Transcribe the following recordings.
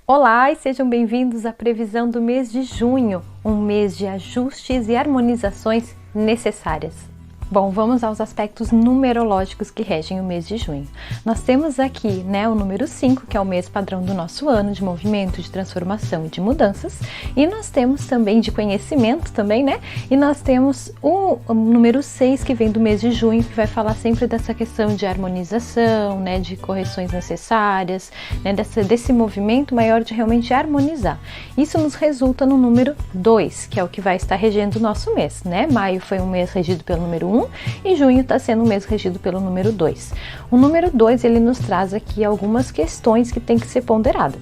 Olá e sejam bem-vindos à previsão do mês de junho, um mês de ajustes e harmonizações necessárias. Bom, vamos aos aspectos numerológicos que regem o mês de junho. Nós temos aqui, o número 5, que é o mês padrão do nosso ano, de movimento, de transformação e de mudanças. E nós temos também de conhecimento também, E nós temos o número 6, que vem do mês de junho, que vai falar sempre dessa questão de harmonização, de correções necessárias, desse movimento maior de realmente harmonizar. Isso nos resulta no número 2, que é o que vai estar regendo o nosso mês, Maio foi um mês regido pelo número 1, e junho está sendo um mês regido pelo número 2. O número 2, ele nos traz aqui algumas questões que tem que ser ponderada.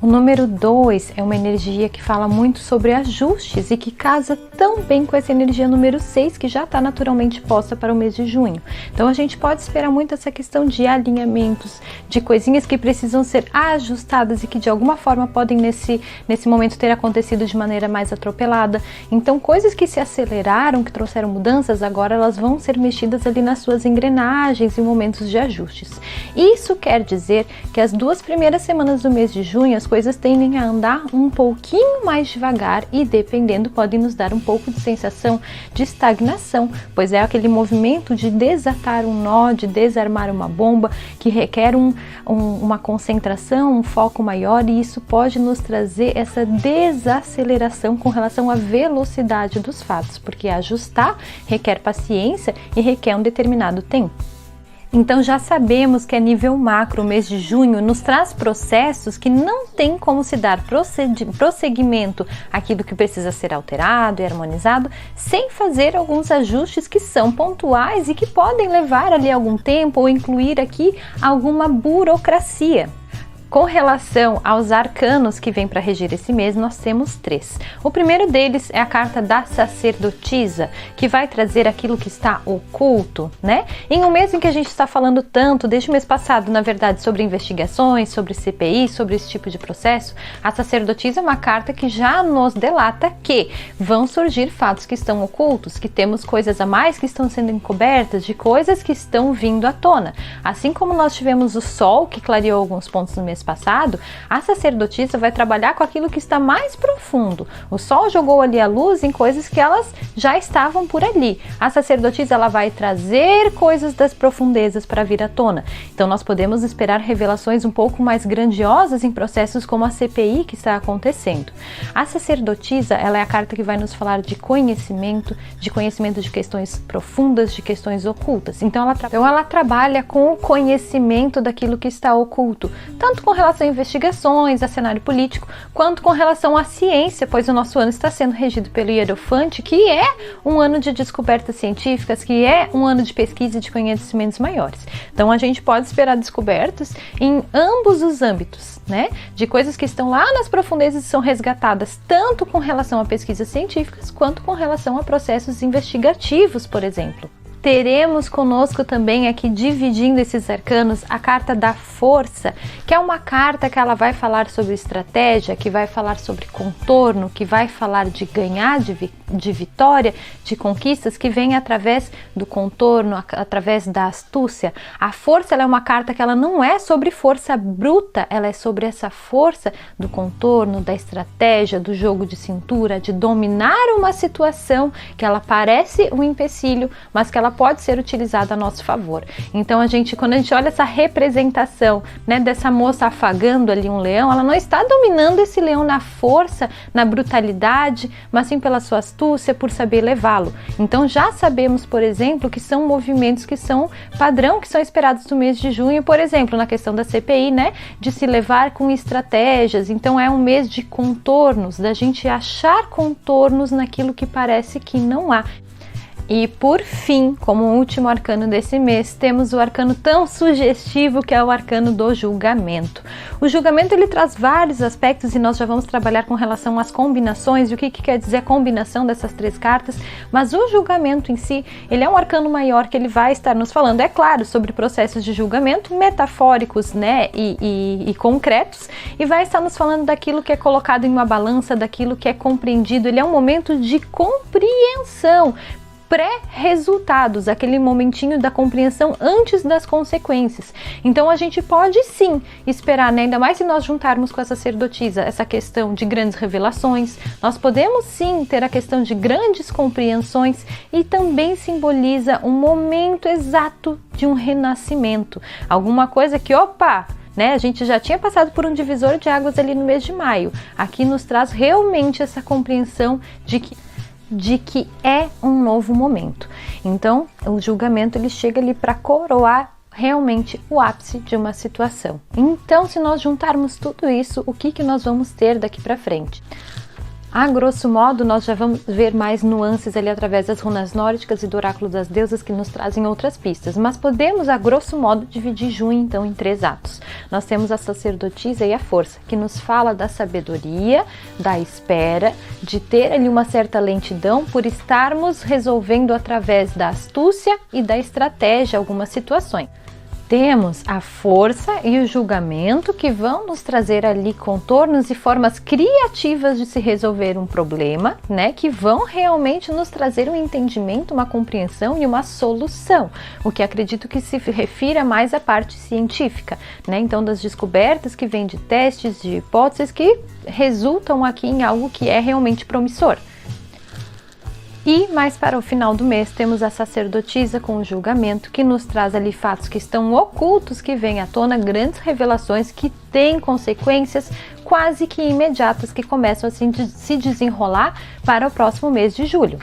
O número 2 é uma energia que fala muito sobre ajustes e que casa tão bem com essa energia número 6, que já está naturalmente posta para o mês de junho. Então a gente pode esperar muito essa questão de alinhamentos, de coisinhas que precisam ser ajustadas e que de alguma forma podem nesse momento ter acontecido de maneira mais atropelada. Então coisas que se aceleraram, que trouxeram mudanças, agora elas vão ser mexidas ali nas suas engrenagens em momentos de ajustes. Isso quer dizer que as 2 primeiras semanas do mês de junho as coisas tendem a andar um pouquinho mais devagar e, dependendo, podem nos dar um pouco de sensação de estagnação, pois é aquele movimento de desatar um nó, de desarmar uma bomba, que requer uma concentração, um foco maior, e isso pode nos trazer essa desaceleração com relação à velocidade dos fatos, porque ajustar requer paciência e requer um determinado tempo. Então já sabemos que a nível macro, o mês de junho nos traz processos que não tem como se dar prosseguimento àquilo que precisa ser alterado e harmonizado, sem fazer alguns ajustes que são pontuais e que podem levar ali algum tempo ou incluir aqui alguma burocracia. Com relação aos arcanos que vêm para regir esse mês, nós temos 3. O primeiro deles é a carta da sacerdotisa, que vai trazer aquilo que está oculto, Em um mês em que a gente está falando tanto, desde o mês passado, na verdade, sobre investigações, sobre CPI, sobre esse tipo de processo, a sacerdotisa é uma carta que já nos delata que vão surgir fatos que estão ocultos, que temos coisas a mais que estão sendo encobertas, de coisas que estão vindo à tona. Assim como nós tivemos o Sol, que clareou alguns pontos no mês passado, a sacerdotisa vai trabalhar com aquilo que está mais profundo. O Sol jogou ali a luz em coisas que elas já estavam por ali. A sacerdotisa, ela vai trazer coisas das profundezas para vir à tona. Então nós podemos esperar revelações um pouco mais grandiosas em processos como a CPI que está acontecendo. A sacerdotisa, ela é a carta que vai nos falar de conhecimento de questões profundas, de questões ocultas. Então ela trabalha com o conhecimento daquilo que está oculto, tanto com relação a investigações, a cenário político, quanto com relação à ciência, pois o nosso ano está sendo regido pelo Hierophante, que é um ano de descobertas científicas, que é um ano de pesquisa e de conhecimentos maiores. Então a gente pode esperar descobertas em ambos os âmbitos, De coisas que estão lá nas profundezas e são resgatadas, tanto com relação a pesquisas científicas, quanto com relação a processos investigativos, por exemplo. Teremos conosco também aqui, dividindo esses arcanos, a carta da força, que é uma carta que ela vai falar sobre estratégia, que vai falar sobre contorno, que vai falar de ganhar, de vitória, de conquistas, que vem através do contorno, através da astúcia. A força, ela é uma carta que ela não é sobre força bruta, ela é sobre essa força do contorno, da estratégia, do jogo de cintura, de dominar uma situação que ela parece um empecilho, mas que ela pode ser utilizada a nosso favor. Então quando a gente olha essa representação, dessa moça afagando ali um leão, ela não está dominando esse leão na força, na brutalidade, mas sim pela sua astúcia, por saber levá-lo. Então já sabemos, por exemplo, que são movimentos que são padrão, que são esperados no mês de junho, por exemplo, na questão da CPI, de se levar com estratégias. Então é um mês de contornos, da gente achar contornos naquilo que parece que não há. E por fim, como último arcano desse mês, temos o arcano tão sugestivo que é o arcano do julgamento. O julgamento, ele traz vários aspectos e nós já vamos trabalhar com relação às combinações e o que quer dizer a combinação dessas 3 cartas, mas o julgamento em si, ele é um arcano maior que ele vai estar nos falando, é claro, sobre processos de julgamento metafóricos, e concretos, e vai estar nos falando daquilo que é colocado em uma balança, daquilo que é compreendido. Ele é um momento de compreensão, pré-resultados, aquele momentinho da compreensão antes das consequências. Então a gente pode sim esperar, né? Ainda mais se nós juntarmos com a sacerdotisa essa questão de grandes revelações, nós podemos sim ter a questão de grandes compreensões e também simboliza um momento exato de um renascimento, alguma coisa que, opa, né? A gente já tinha passado por um divisor de águas ali no mês de maio. Aqui nos traz realmente essa compreensão de que é um novo momento. Então, o julgamento ele chega ali para coroar realmente o ápice de uma situação. Então, se nós juntarmos tudo isso, o que nós vamos ter daqui para frente? A grosso modo, nós já vamos ver mais nuances ali através das runas nórdicas e do oráculo das deusas que nos trazem outras pistas, mas podemos, a grosso modo, dividir junho então em 3 atos. Nós temos a sacerdotisa e a força, que nos fala da sabedoria, da espera, de ter ali uma certa lentidão por estarmos resolvendo através da astúcia e da estratégia algumas situações. Temos a força e o julgamento que vão nos trazer ali contornos e formas criativas de se resolver um problema, né? Que vão realmente nos trazer um entendimento, uma compreensão e uma solução, o que acredito que se refira mais à parte científica, né? Então, das descobertas que vêm de testes, de hipóteses que resultam aqui em algo que é realmente promissor. E mais para o final do mês temos a sacerdotisa com o julgamento, que nos traz ali fatos que estão ocultos, que vêm à tona, grandes revelações que têm consequências quase que imediatas, que começam a se desenrolar para o próximo mês de julho.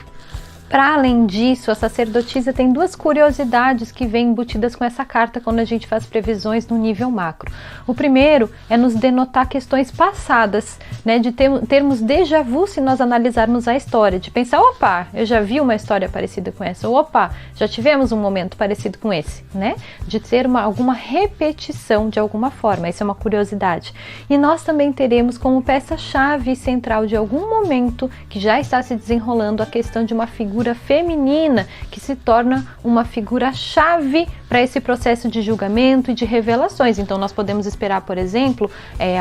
Para além disso, a sacerdotisa tem 2 curiosidades que vêm embutidas com essa carta quando a gente faz previsões no nível macro. O primeiro é nos denotar questões passadas, né, de termos déjà vu se nós analisarmos a história, de pensar, opa, eu já vi uma história parecida com essa, ou opa, já tivemos um momento parecido com esse, né, de ter alguma repetição de alguma forma, isso é uma curiosidade. E nós também teremos como peça-chave central de algum momento que já está se desenrolando a questão de uma figura feminina que se torna uma figura-chave para esse processo de julgamento e de revelações. Então nós podemos esperar, por exemplo,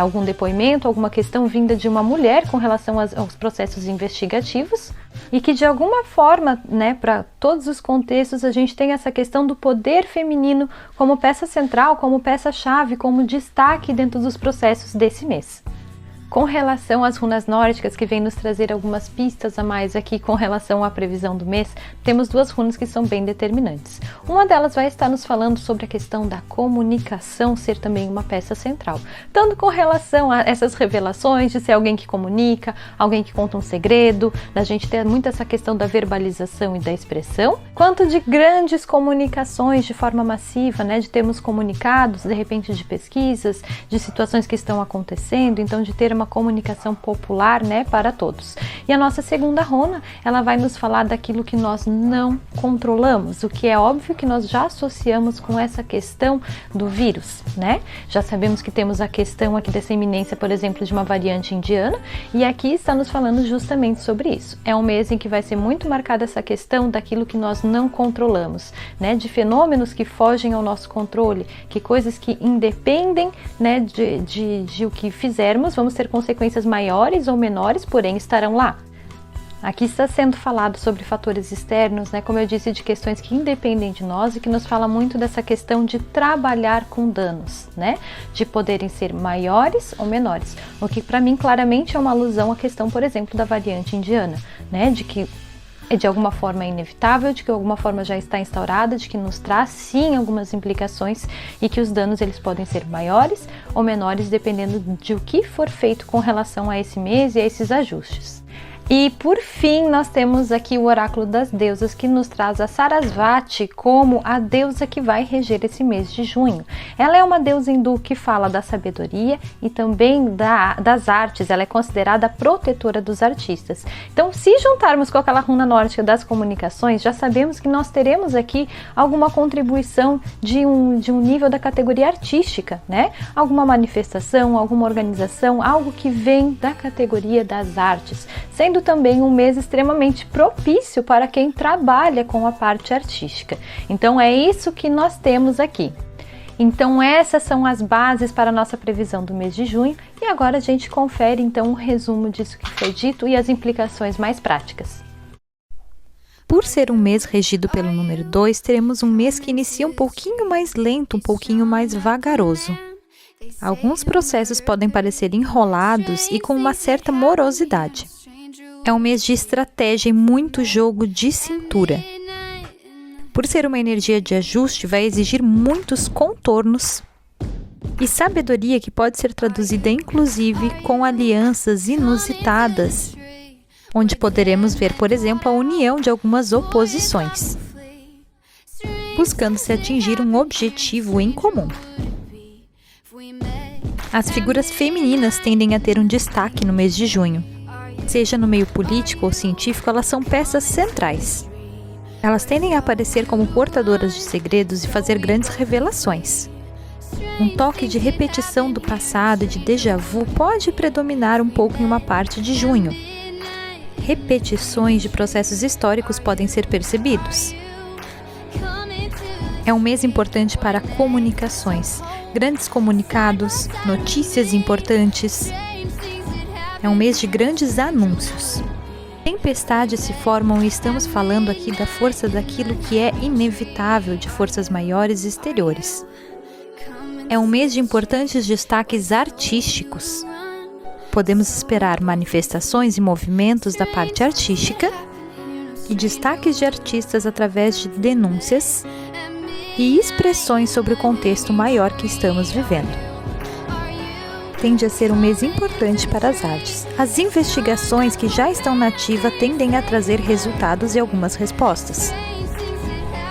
algum depoimento, alguma questão vinda de uma mulher com relação aos processos investigativos e que de alguma forma, né, para todos os contextos, a gente tem essa questão do poder feminino como peça central, como peça-chave, como destaque dentro dos processos desse mês. Com relação às runas nórdicas, que vêm nos trazer algumas pistas a mais aqui com relação à previsão do mês, temos 2 runas que são bem determinantes. Uma delas vai estar nos falando sobre a questão da comunicação ser também uma peça central, tanto com relação a essas revelações de ser alguém que comunica, alguém que conta um segredo, da gente ter muito essa questão da verbalização e da expressão, quanto de grandes comunicações de forma massiva, né, de termos comunicados, de repente de pesquisas, de situações que estão acontecendo, então de ter uma comunicação popular, né, para todos. E a nossa segunda runa, ela vai nos falar daquilo que nós não controlamos, o que é óbvio que nós já associamos com essa questão do vírus, né? Já sabemos que temos a questão aqui dessa iminência, por exemplo, de uma variante indiana, e aqui está nos falando justamente sobre isso. É um mês em que vai ser muito marcada essa questão daquilo que nós não controlamos, né? De fenômenos que fogem ao nosso controle, que coisas que independem, né, de o que fizermos, vamos ter consequências maiores ou menores, porém estarão lá. Aqui está sendo falado sobre fatores externos, né, como eu disse, de questões que independem de nós e que nos fala muito dessa questão de trabalhar com danos, né, de poderem ser maiores ou menores, o que para mim claramente é uma alusão à questão, por exemplo, da variante indiana, né, de que de alguma forma é inevitável, de que de alguma forma já está instaurada, de que nos traz sim algumas implicações e que os danos eles podem ser maiores ou menores dependendo de o que for feito com relação a esse mês e a esses ajustes. E por fim, nós temos aqui o oráculo das deusas que nos traz a Sarasvati como a deusa que vai reger esse mês de junho. Ela é uma deusa hindu que fala da sabedoria e também das artes, ela é considerada a protetora dos artistas. Então, se juntarmos com aquela runa nórdica das comunicações, já sabemos que nós teremos aqui alguma contribuição de um nível da categoria artística, né? Alguma manifestação, alguma organização, algo que vem da categoria das artes, sendo também um mês extremamente propício para quem trabalha com a parte artística. Então é isso que nós temos aqui. Então essas são as bases para a nossa previsão do mês de junho e agora a gente confere então um resumo disso que foi dito e as implicações mais práticas. por ser um mês regido pelo número 2, teremos um mês que inicia um pouquinho mais lento, um pouquinho mais vagaroso. Alguns processos podem parecer enrolados e com uma certa morosidade. É um mês de estratégia e muito jogo de cintura. Por ser uma energia de ajuste, vai exigir muitos contornos e sabedoria que pode ser traduzida inclusive com alianças inusitadas, onde poderemos ver, por exemplo, a união de algumas oposições, buscando se atingir um objetivo em comum. As figuras femininas tendem a ter um destaque no mês de junho. Seja no meio político ou científico, elas são peças centrais. Elas tendem a aparecer como portadoras de segredos e fazer grandes revelações. Um toque de repetição do passado e de déjà vu pode predominar um pouco em uma parte de junho. Repetições de processos históricos podem ser percebidos. É um mês importante para comunicações, grandes comunicados, notícias importantes. É um mês de grandes anúncios. Tempestades se formam e estamos falando aqui da força daquilo que é inevitável, de forças maiores e exteriores. É um mês de importantes destaques artísticos. Podemos esperar manifestações e movimentos da parte artística e destaques de artistas através de denúncias e expressões sobre o contexto maior que estamos vivendo. Tende a ser um mês importante para as artes. As investigações que já estão na ativa tendem a trazer resultados e algumas respostas.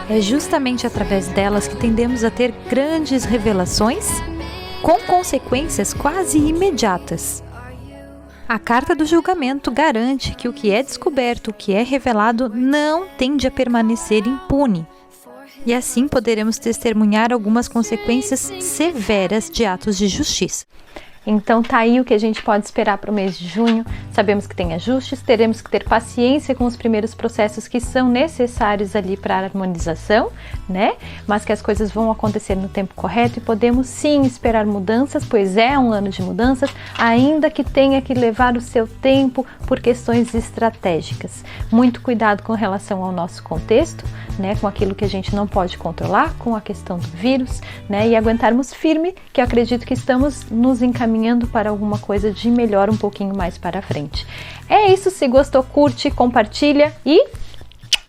É justamente através delas que tendemos a ter grandes revelações com consequências quase imediatas. A carta do julgamento garante que o que é descoberto, o que é revelado, não tende a permanecer impune. E assim poderemos testemunhar algumas consequências severas de atos de justiça. Então tá aí o que a gente pode esperar para o mês de junho. Sabemos que tem ajustes, teremos que ter paciência com os primeiros processos que são necessários ali para a harmonização, né? Mas que as coisas vão acontecer no tempo correto e podemos sim esperar mudanças, pois é um ano de mudanças, ainda que tenha que levar o seu tempo por questões estratégicas. Muito cuidado com relação ao nosso contexto, né? Com aquilo que a gente não pode controlar, com a questão do vírus, né? E aguentarmos firme, que eu acredito que estamos nos encaminhando para alguma coisa de melhor um pouquinho mais para frente. É isso, se gostou, curte, compartilha e